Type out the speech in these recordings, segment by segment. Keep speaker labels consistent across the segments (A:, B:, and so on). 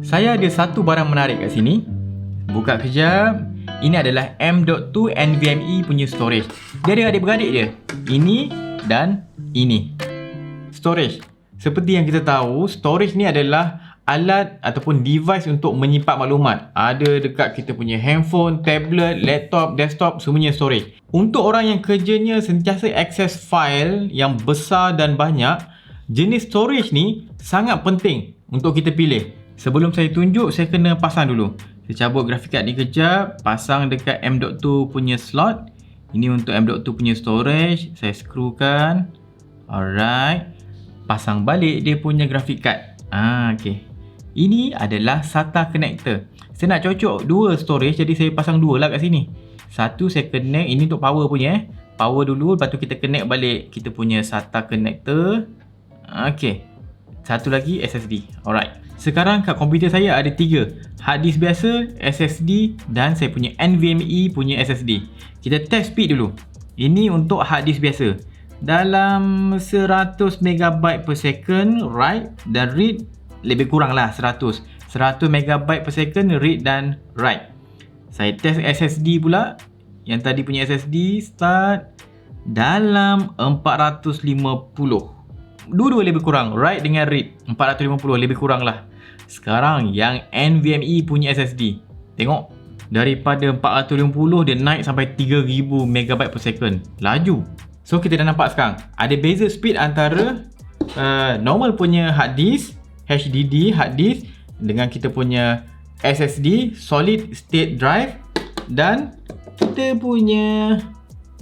A: Saya ada satu barang menarik kat sini. Buka kejap. Ini adalah M.2 NVMe punya storage. Dia ada adik-beradik dia. Ini dan ini. Storage. Seperti yang kita tahu, storage ni adalah alat ataupun device untuk menyimpan maklumat. Ada dekat kita punya handphone, tablet, laptop, desktop, semuanya storage. Untuk orang yang kerjanya sentiasa akses file yang besar dan banyak, jenis storage ni sangat penting untuk kita pilih. Sebelum saya tunjuk, saya kena pasang dulu. Saya cabut graphic card ni kejap, pasang dekat M.2 punya slot. Ini untuk M.2 punya storage. Saya screwkan. Alright. Pasang balik dia punya graphic card. Okay. Ini adalah SATA connector. Saya nak cocok dua storage, jadi saya pasang dua lah kat sini. Satu saya connect, ini untuk power punya. Power dulu, lepas tu kita connect balik kita punya SATA connector. Okay. Satu lagi SSD. Alright. Sekarang kat komputer saya ada 3. Hard disk biasa, SSD dan saya punya NVMe punya SSD. Kita test speed dulu. Ini untuk hard disk biasa. Dalam 100 MB per second write dan read lebih kurang lah 100 MB per second read dan write. Saya test SSD pula. Yang tadi punya SSD start dalam 450. Dua-dua lebih kurang, write dengan read 450 lebih kurang lah. Sekarang yang NVMe punya SSD, tengok, daripada 450 dia naik sampai 3000 MB per second. Laju. So kita dah nampak sekarang ada beza speed antara normal punya hard disk, HDD hard disk, dengan kita punya SSD solid state drive, dan kita punya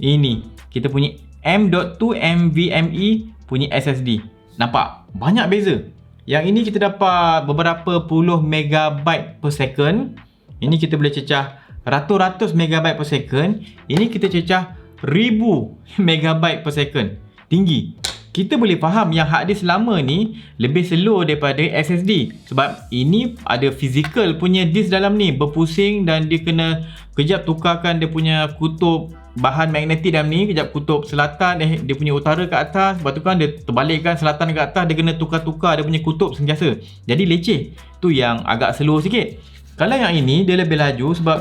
A: ini, kita punya M.2 NVMe punya SSD. Nampak? Banyak beza. Yang ini kita dapat beberapa puluh megabyte per second. Ini kita boleh cecah ratus-ratus megabyte per second. Ini kita cecah 1000 megabyte per second. Tinggi. Kita boleh faham yang hard disk lama ni lebih slow daripada SSD. Sebab ini ada physical punya disk dalam ni, berpusing, dan dia kena kejap tukarkan dia punya kutub bahan magnetik dalam ni, kejap kutub selatan, dia punya utara ke atas, lepas tu kan dia terbalikkan selatan ke atas, dia kena tukar-tukar dia punya kutub sentiasa. Jadi leceh. Tu yang agak slow sikit. Kalau yang ini dia lebih laju sebab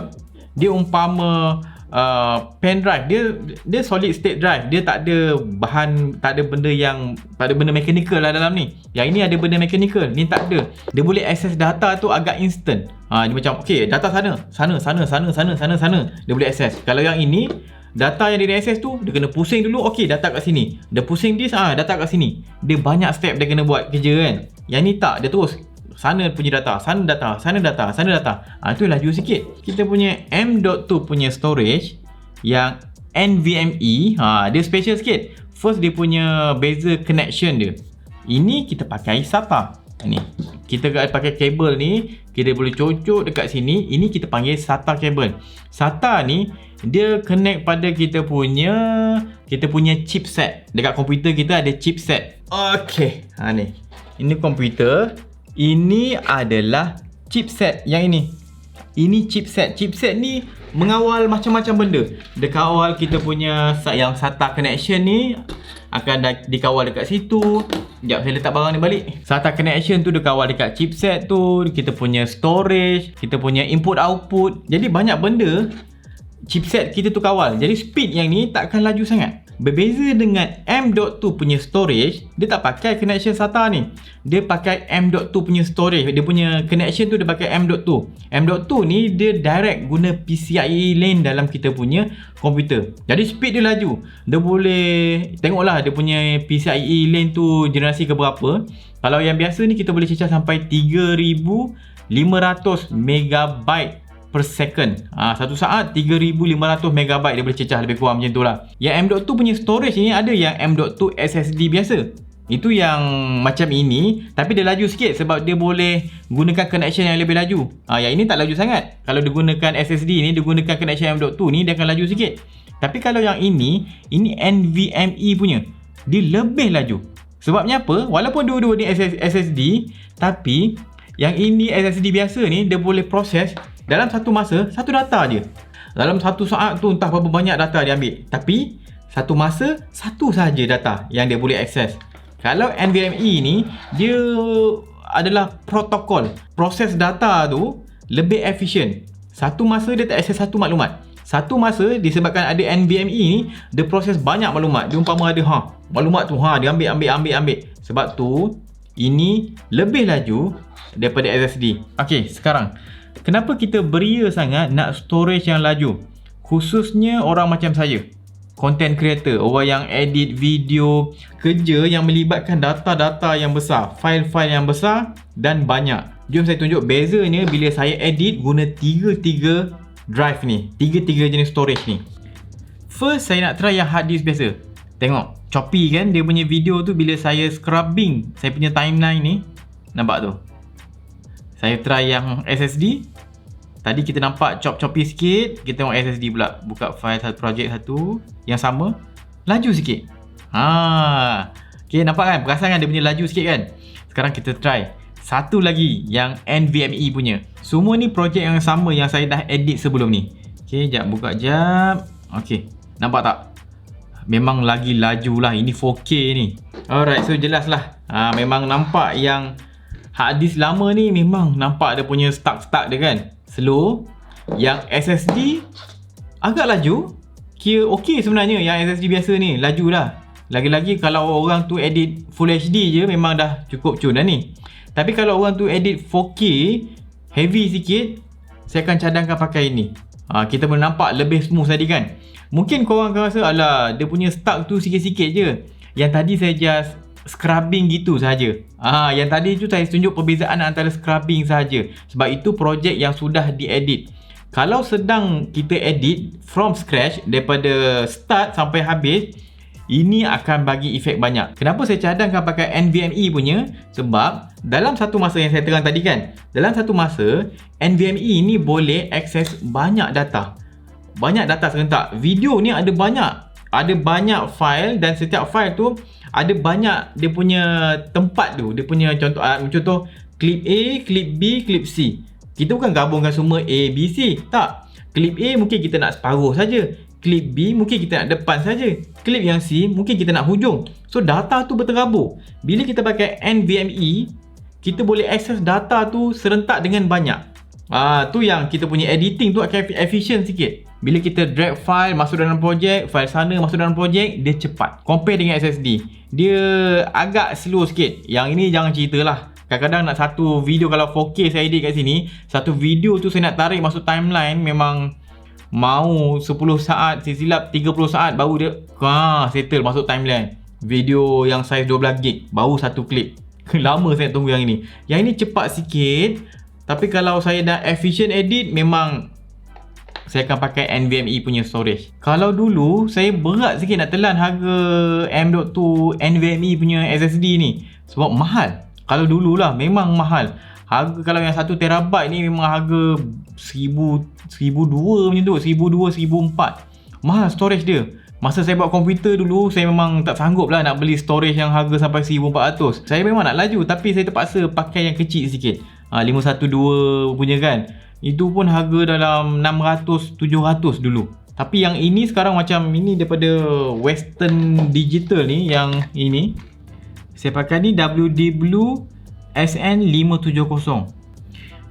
A: dia umpama pen drive, dia solid state drive. Dia tak ada bahan, tak ada benda mechanical lah dalam ni. Yang ini ada benda mechanical, ni tak ada. Dia boleh access data tu agak instant. Dia macam okey, data sana. Dia boleh access. Kalau yang ini, data yang dia access tu dia kena pusing dulu. Okey, data kat sini. Dia pusing disk, data kat sini. Dia banyak step dia kena buat kerja kan. Yang ni tak, dia terus sana punya data, sana data. Itu laju sikit. Kita punya M.2 punya storage yang NVMe, dia special sikit. First, dia punya beza connection dia. Ini kita pakai SATA. Ni, kita pakai kabel ni, kita boleh cocok dekat sini. Ini kita panggil SATA kabel. SATA ni dia connect pada kita punya chipset. Dekat komputer kita ada chipset. Okey, ni. Ini komputer. Ini adalah chipset yang ini. Ini chipset. Chipset ni mengawal macam-macam benda. Dia kawal kita punya yang SATA connection ni akan dikawal dekat situ. Sekejap, saya letak barang ni balik. SATA connection tu dia kawal dekat chipset tu. Kita punya storage, kita punya input output. Jadi banyak benda chipset kita tu kawal. Jadi speed yang ni takkan laju sangat. Berbeza dengan M.2 punya storage, dia tak pakai connection SATA ni. Dia pakai M.2 punya storage. Dia punya connection tu dia pakai M.2. M.2 ni dia direct guna PCIe lane dalam kita punya komputer. Jadi speed dia laju. Dia boleh tengoklah dia punya PCIe lane tu generasi ke berapa. Kalau yang biasa ni kita boleh cecah sampai 3500 megabyte per second. Satu saat 3500 MB dia boleh cecah, lebih kurang macam tu lah. Yang M.2 punya storage ni ada yang M.2 SSD biasa. Itu yang macam ini, tapi dia laju sikit sebab dia boleh gunakan connection yang lebih laju. Yang ini tak laju sangat. Kalau dia gunakan SSD ni, dia gunakan connection M.2 ni, dia akan laju sikit. Tapi kalau yang ini NVMe punya, dia lebih laju. Sebabnya apa? Walaupun dua-dua ni SSD, tapi yang ini SSD biasa ni, dia boleh proses dalam satu masa, satu data je. Dalam satu saat tu entah berapa banyak data dia ambil. Tapi satu masa, satu sahaja data yang dia boleh akses. Kalau NVMe ni, dia adalah protokol. Proses data tu lebih efisien. Satu masa dia tak akses satu maklumat. Satu masa disebabkan ada NVMe ni, dia proses banyak maklumat. Dia umpama ada maklumat tu dia ambil. Sebab tu ini lebih laju daripada SSD. Okey, sekarang kenapa kita beria sangat nak storage yang laju? Khususnya orang macam saya, content creator, orang yang edit video, kerja yang melibatkan data-data yang besar, file-file yang besar dan banyak. Jom saya tunjuk bezanya bila saya edit guna tiga drive ni, tiga jenis storage ni. First, saya nak try yang hard disk biasa. Tengok, choppy kan dia punya video tu bila saya scrubbing saya punya timeline ni. Nampak tu? Saya try yang SSD. Tadi kita nampak choppy sikit. Kita tengok SSD pula. Buka file satu projek satu yang sama, laju sikit. Okay, nampak kan? Perasan kan dia punya laju sikit kan? Sekarang kita try satu lagi yang NVMe punya. Semua ni projek yang sama yang saya dah edit sebelum ni. Okay, jap buka jap. Okay, nampak tak? Memang lagi laju lah. Ini 4K ni. Alright, so jelas lah. Memang nampak yang hard disk lama ni memang nampak dia punya stuck dia kan, slow. Yang SSD agak laju. Kira okey sebenarnya yang SSD biasa ni, laju lah. Lagi-lagi kalau orang tu edit Full HD je memang dah cukup cun dah ni. Tapi kalau orang tu edit 4K heavy sikit, saya akan cadangkan pakai ini. Kita boleh nampak lebih smooth tadi kan. Mungkin korang akan rasa alah dia punya stuck tu sikit-sikit je. Yang tadi saya just scrubbing gitu saja. Yang tadi tu saya tunjuk perbezaan antara scrubbing saja. Sebab itu projek yang sudah diedit. Kalau sedang kita edit from scratch daripada start sampai habis, ini akan bagi efek banyak. Kenapa saya cadangkan pakai NVMe punya? Sebab dalam satu masa yang saya terang tadi kan, dalam satu masa NVMe ni boleh akses banyak data. Banyak data serentak. Video ni ada banyak file dan setiap file tu ada banyak dia punya tempat tu. Dia punya contoh clip A, clip B, clip C. Kita bukan gabungkan semua A, B, C. Tak. Clip A mungkin kita nak separuh saja. Clip B mungkin kita nak depan saja. Clip yang C mungkin kita nak hujung. So data tu berterabur. Bila kita pakai NVMe, kita boleh akses data tu serentak dengan banyak. Tu yang kita punya editing tu akan efisien sikit. Bila kita drag file masuk dalam projek, file sana masuk dalam projek, dia cepat. Compare dengan SSD, dia agak slow sikit. Yang ini jangan ceritalah. Kadang-kadang nak satu video, kalau 4K saya edit kat sini, satu video tu saya nak tarik masuk timeline memang mau 10 saat, silap 30 saat baru dia settle masuk timeline. Video yang size 12GB baru satu klip. Lama saya tunggu yang ini. Yang ini cepat sikit. Tapi kalau saya dah efficient edit, memang saya akan pakai NVMe punya storage. Kalau dulu saya berat sikit nak telan harga M.2 NVMe punya SSD ni, sebab mahal. Kalau dululah memang mahal. Harga kalau yang 1TB ni memang harga 1,200 macam tu, 1,200, 1,400. Mahal storage dia. Masa saya buat komputer dulu, saya memang tak sanggup lah nak beli storage yang harga sampai 1,400. Saya memang nak laju tapi saya terpaksa pakai yang kecil sikit. 512 punya kan. Itu pun harga dalam 600, 700 dulu. Tapi yang ini sekarang macam ini daripada Western Digital ni, yang ini. Saya pakai ni WD Blue SN570.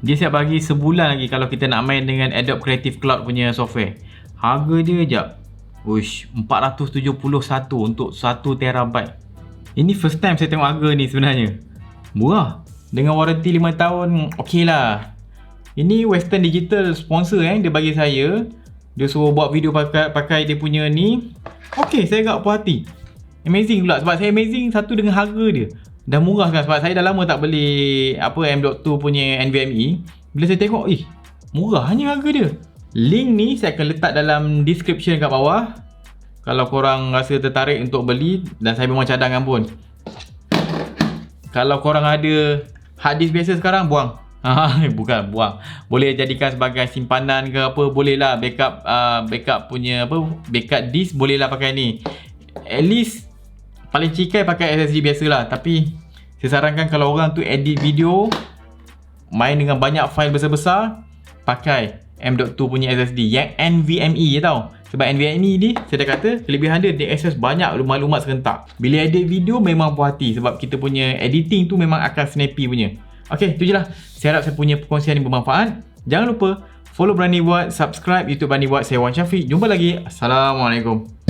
A: Dia siap bagi sebulan lagi kalau kita nak main dengan Adobe Creative Cloud punya software. Harga dia jap. 471 untuk 1TB. Ini first time saya tengok harga ni sebenarnya. Murah. Dengan waranti 5 tahun, okey lah. Ini Western Digital sponsor dia bagi saya. Dia suruh buat video pakai dia punya ni. Okey, saya agak puas hati. Amazing pula, sebab saya amazing satu dengan harga dia. Dah murah kan, sebab saya dah lama tak beli M.2 punya NVMe. Bila saya tengok, murahnya harga dia. Link ni saya akan letak dalam description kat bawah. Kalau korang rasa tertarik untuk beli, dan saya memang cadangkan pun. Kalau korang ada hard disk biasa sekarang, buang. Bukan buang. Boleh jadikan sebagai simpanan ke apa, boleh lah. Backup punya backup disk boleh lah pakai ni. At least paling cikai pakai SSD biasa lah. Tapi saya sarankan kalau orang tu edit video, main dengan banyak file besar-besar, pakai M.2 punya SSD yang NVMe je tau. Sebab NVMe ni, saya dah kata, kelebihan dia akses banyak maklumat serentak. Bila edit video memang puas hati, sebab kita punya editing tu memang akan snappy punya. Okay, tu je lah. Saya harap saya punya perkongsian ini bermanfaat. Jangan lupa follow Berani Buat, subscribe YouTube Berani Buat. Saya Wan Syafiq. Jumpa lagi. Assalamualaikum.